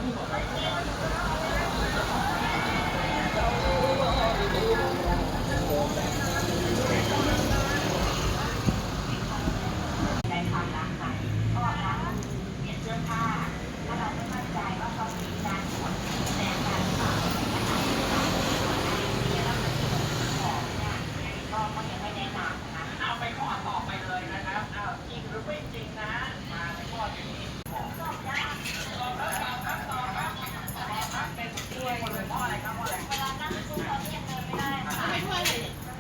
ในความรักค่ะก็รักเปลี่ยนเสื้อผ้าถ้าเราไม่มั่นใจว่าเขามีการตรวจแสดงการหรือเปล่านะคะเสียแล้วมันของเนี่ยก็ยังไม่แนะนำนะเอาไปข้อต่อไปเลยนะครับเอาจริงหรือไม่จริงนะมาในข้อนี้ตอบยากตอบครับตอบครับเป็นช่วยหมดเลยข้ออะไรครับข้ออะไร